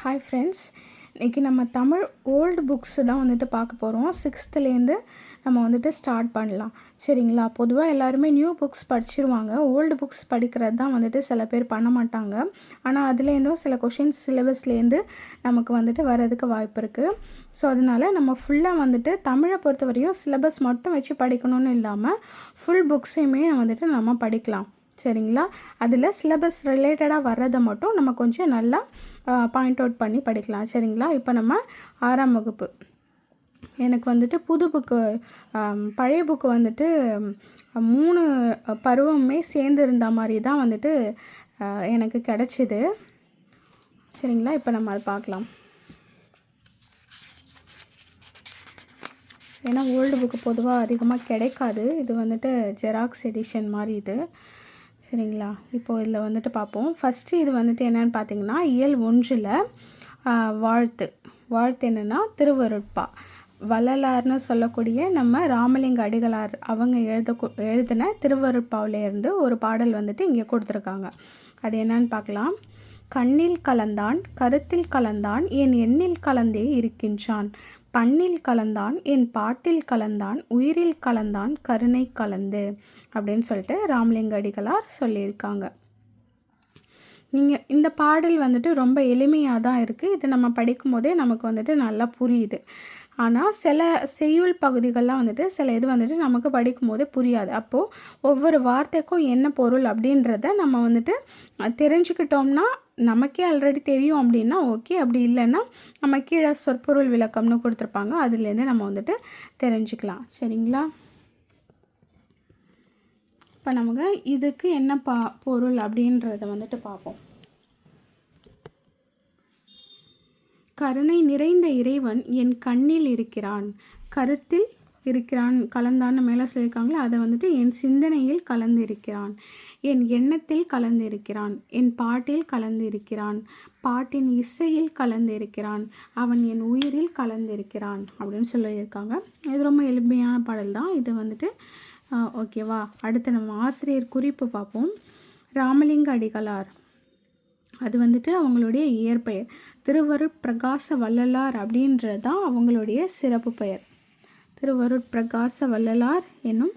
Hi friends, இன்றைக்கி நம்ம Tamil old books தான் வந்துட்டு பார்க்க போகிறோம். 6th நம்ம வந்துட்டு ஸ்டார்ட் பண்ணலாம். சரிங்களா? பொதுவாக எல்லாருமே நியூ புக்ஸ் படிச்சிருவாங்க. ஓல்டு புக்ஸ் படிக்கிறது தான் வந்துட்டு சில பேர் பண்ண மாட்டாங்க. ஆனால் அதுலேருந்தும் சில கொஷின்ஸ் சிலபஸ்லேருந்து நமக்கு வந்துட்டு வர்றதுக்கு வாய்ப்பு இருக்குது. ஸோ அதனால் நம்ம ஃபுல்லாக வந்துட்டு தமிழை பொறுத்தவரையும் சிலபஸ் மட்டும் வச்சு படிக்கணும்னு இல்லாமல் ஃபுல் புக்ஸையுமே வந்துட்டு நம்ம படிக்கலாம். சரிங்களா? அதில் சிலபஸ் ரிலேட்டடாக வர்றதை மட்டும் நம்ம கொஞ்சம் நல்லா பாயிண்ட் அவுட் பண்ணி படிக்கலாம். சரிங்களா? இப்போ நம்ம 6ஆம் வகுப்பு. எனக்கு வந்துட்டு புது புக்கு, பழைய புக்கு வந்துட்டு 3 பருவமே சேர்ந்து இருந்த மாதிரி தான் வந்துட்டு எனக்கு கிடச்சிது. சரிங்களா? இப்போ நம்ம அதை பார்க்கலாம். ஏன்னா ஓல்டு புக்கு பொதுவாக அதிகமாக கிடைக்காது. இது வந்துட்டு ஜெராக்ஸ் எடிஷன் மாதிரி இது. சரிங்களா? இப்போது இதில் வந்துட்டு பார்ப்போம். ஃபஸ்ட்டு இது வந்துட்டு என்னென்னு பார்த்தீங்கன்னா, இயல் 1ல் வாழ்த்து என்னென்னா திருவருட்பா. வள்ளலார்னு சொல்லக்கூடிய நம்ம ராமலிங்க அடிகளார் அவங்க எழுதின திருவருட்பாவிலேருந்து ஒரு பாடல் வந்துட்டு இங்கே கொடுத்துருக்காங்க. அது என்னன்னு பார்க்கலாம். கண்ணில் கலந்தான் கருத்தில் கலந்தான் என் எண்ணில் கலந்தே இருக்கின்றான், பண்ணில் கலந்தான் என் பாட்டில் கலந்தான் உயிரில் கலந்தான் கருணை கலந்து அப்படின்னு சொல்லிட்டு ராமலிங்க அடிகளார் சொல்லியிருக்காங்க. நீங்கள் இந்த பாடல் வந்துட்டு ரொம்ப எளிமையாக தான் இருக்குது. இது நம்ம படிக்கும் போதே நமக்கு வந்துட்டு நல்லா புரியுது. ஆனால் சில செய்யுள் பகுதிகள்லாம் வந்துட்டு சில இது வந்துட்டு நமக்கு படிக்கும் போதே புரியாது. அப்போது ஒவ்வொரு வார்த்தைக்கும் என்ன பொருள் அப்படின்றத நம்ம வந்துட்டு தெரிஞ்சுக்கிட்டோம்னா, நமக்கே ஆல்ரெடி தெரியும் அப்படின்னா ஓகே. அப்படி இல்லைன்னா நம்ம கீழே சொற்பொருள் விளக்கம்னு கொடுத்துருப்பாங்க, அதுலேருந்து நம்ம வந்துட்டு தெரிஞ்சுக்கலாம். சரிங்களா? இப்போ நமக்கு இதுக்கு என்ன பொருள் அப்படின்றத வந்துட்டு பார்ப்போம். கருணை நிறைந்த இறைவன் என் கண்ணில் இருக்கிறான், கருத்தில் இருக்கிறான், கலந்தான்னு மேலே சொல்லியிருக்காங்களே, அதை வந்துட்டு என் சிந்தனையில் கலந்து இருக்கிறான், என் எண்ணத்தில் கலந்து இருக்கிறான், என் பாட்டில் கலந்து இருக்கிறான், பாட்டின் இசையில் கலந்து இருக்கிறான், அவன் என் உயிரில் கலந்து இருக்கிறான் அப்படின்னு சொல்லியிருக்காங்க. இது ரொம்ப எளிமையான பாடல் தான் இது வந்துட்டு. ஓகேவா? அடுத்து நம்ம ஆசிரியர் குறிப்பு பார்ப்போம். ராமலிங்க அடிகளார், அது வந்துட்டு அவங்களுடைய இயற்பெயர். திருவருட்பிரகாச வள்ளலார் அப்படின்றது தான் அவங்களுடைய சிறப்பு பெயர். திருவருட்பிரகாச வள்ளலார் என்னும்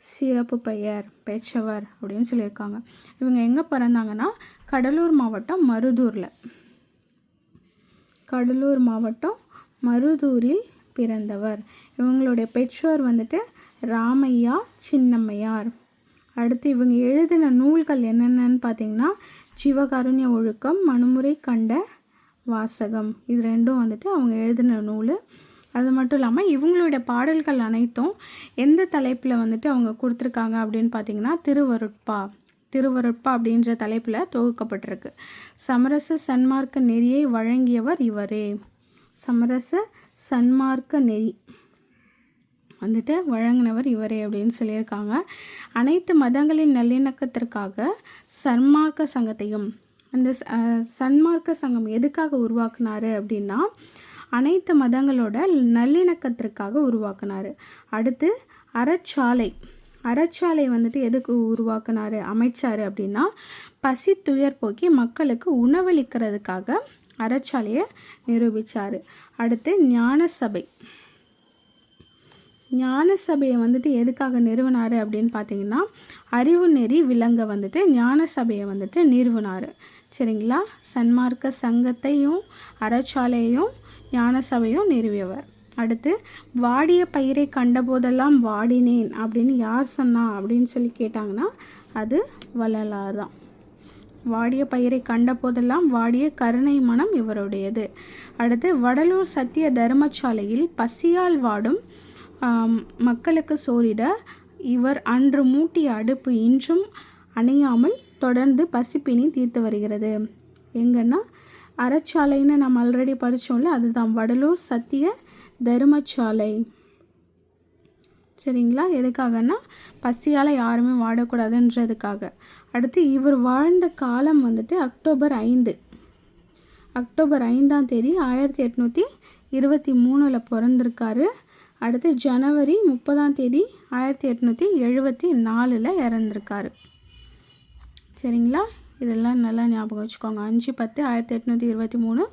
சிறப்பு பெயர் பெற்றவர் அப்படின்னு சொல்லியிருக்காங்க. இவங்க எங்கே பிறந்தாங்கன்னா, கடலூர் மாவட்டம் மருதூரில் பிறந்தவர். இவங்களுடைய பெற்றோர் வந்துட்டு ராமையா சின்னம்மையார். அடுத்து இவங்க எழுதின நூல்கள் என்னென்னு பார்த்தீங்கன்னா, ஜீவகாருண்ய ஒழுக்கம், மனுமுறை கண்ட வாசகம். இது ரெண்டும் வந்துட்டு அவங்க எழுதின நூல். அது மட்டும் இல்லாமல் இவங்களுடைய பாடல்கள் அனைத்தும் எந்த தலைப்பில் வந்துட்டு அவங்க கொடுத்துருக்காங்க அப்படின்னு பார்த்தீங்கன்னா, திருவருட்பா அப்படின்ற தலைப்பில் தொகுக்கப்பட்டிருக்கு. சமரச சன்மார்க்க நெறியை வழங்கியவர் இவரே. சமரச சன்மார்க்க நெறி வந்துட்டு வழங்கினவர் இவரே அப்படின்னு சொல்லியிருக்காங்க. அனைத்து மதங்களின் நல்லிணக்கத்திற்காக சன்மார்க்க சங்கத்தையும், அந்த சன்மார்க்க சங்கம் எதுக்காக உருவாக்குனாரு அப்படின்னா, அனைத்து மதங்களோட நல்லிணக்கத்திற்காக உருவாக்குனாரு. அடுத்து அறச்சாலை வந்துட்டு எதுக்கு உருவாக்குனாரு, அமைச்சாரு அப்படின்னா, பசி துயர் போக்கி மக்களுக்கு உணவளிக்கிறதுக்காக அறச்சாலையை நிரூபித்தார். அடுத்து ஞான சபையை வந்துட்டு எதுக்காக நிறுவனார் அப்படின்னு பார்த்தீங்கன்னா, அறிவு நெறி விளங்க வந்துட்டு ஞான சபையை வந்துட்டு நிறுவனார். சரிங்களா? சன்மார்க்க சங்கத்தையும் அறச்சாலையும் ஞான சபையும் நிறுவியவர். அடுத்து வாடிய பயிரை கண்டபோதெல்லாம் வாடினேன் அப்படின்னு யார் சொன்னா அப்படின்னு சொல்லி கேட்டாங்கன்னா, அது வள்ளலார் தான். வாடிய பயிரை கண்ட போதெல்லாம் வாடிய கருணை மனம் இவருடையது. அடுத்து வடலூர் சத்திய தர்மசாலையில் பசியால் வாடும் மக்களுக்கு சோறிட இவர் அன்று மூட்டிய அடுப்பு இன்றும் அணையாமல் தொடர்ந்து பசிப்பினி தீர்த்து வருகிறது. எங்கன்னா அறச்சாலைன்னு நம்ம ஆல்ரெடி படித்தோம்ல, அதுதான் வடலூர் சத்திய தர்மசாலை. சரிங்களா? எதுக்காகன்னா, பசியால் யாருமே வாடக்கூடாதுன்றதுக்காக. அடுத்து இவர் வாழ்ந்த காலம் வந்துட்டு அக்டோபர் 5ஆம் தேதி 1823 பிறந்திருக்காரு. அடுத்து ஜனவரி 30ஆம் தேதி 1874 இறந்திருக்காரு. சரிங்களா? இதெல்லாம் நல்லா ஞாபகம் வச்சுக்கோங்க. 5/10/1823,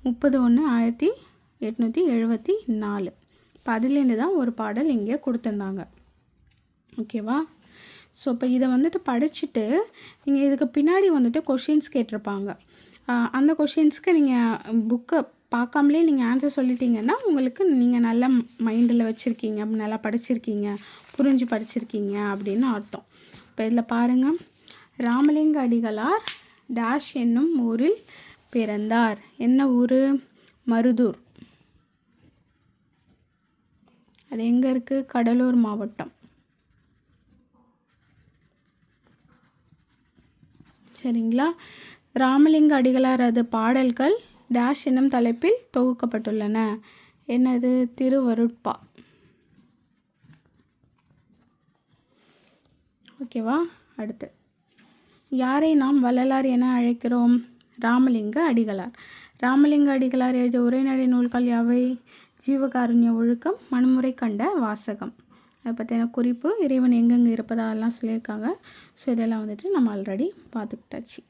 30/1/1874. இப்போ அதுலேருந்து தான் ஒரு பாடல் இங்கே கொடுத்துருந்தாங்க. ஓகேவா? ஸோ இப்போ இதை வந்துட்டு படிச்சுட்டு நீங்கள் இதுக்கு பின்னாடி வந்துட்டு கொஷின்ஸ் கேட்டிருப்பாங்க. அந்த கொஷின்ஸ்க்கு நீங்கள் புக்கை பார்க்காமலே நீங்கள் ஆன்சர் சொல்லிட்டீங்கன்னா உங்களுக்கு நீங்கள் நல்ல மைண்டில் வச்சுருக்கீங்க, நல்லா படிச்சிருக்கீங்க, புரிஞ்சு படிச்சிருக்கீங்க அப்படின்னு அர்த்தம். இப்போ இதில் பாருங்கள், ராமலிங்க அடிகளார் டேஷ் என்னும் ஊரில் பிறந்தார். என்ன ஊர்? மருதூர். அது எங்கே இருக்குது? கடலூர் மாவட்டம். சரிங்களா? ராமலிங்க அடிகளார் அது பாடல்கள் டேஷ் என்னும் தலைப்பில் தொகுக்கப்பட்டுள்ளன. என்னது? திருவருட்பா. ஓகேவா? அடுத்து, யாரை நாம் வள்ளலார் என அழைக்கிறோம்? ராமலிங்க அடிகளார். ராமலிங்க அடிகளார் எழுதிய உரைநடை நூல்கள் யாவை? ஜீவகாருண்ய ஒழுக்கம், மனுமுறை கண்ட வாசகம். அதை பற்றின குறிப்பு, இறைவன் எங்கெங்கே இருப்பதெல்லாம் சொல்லியிருக்காங்க. ஸோ இதெல்லாம் வந்துட்டு நம்ம ஆல்ரெடி பார்த்துக்கிட்டாச்சு.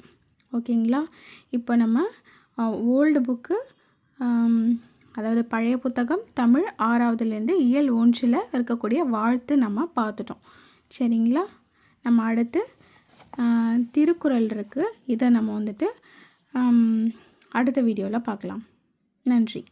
ஓகேங்களா? இப்போ நம்ம ஓல்டு புக்கு, அதாவது பழைய புத்தகம் தமிழ் 6வதுலேருந்து இயல் 1 இருக்கக்கூடிய வாழ்த்து நம்ம பார்த்துட்டோம். சரிங்களா? நம்ம அடுத்து திருக்குறள் இருக்குது. இதை நம்ம வந்துட்டு அடுத்த வீடியோவில் பார்க்கலாம். நன்றி.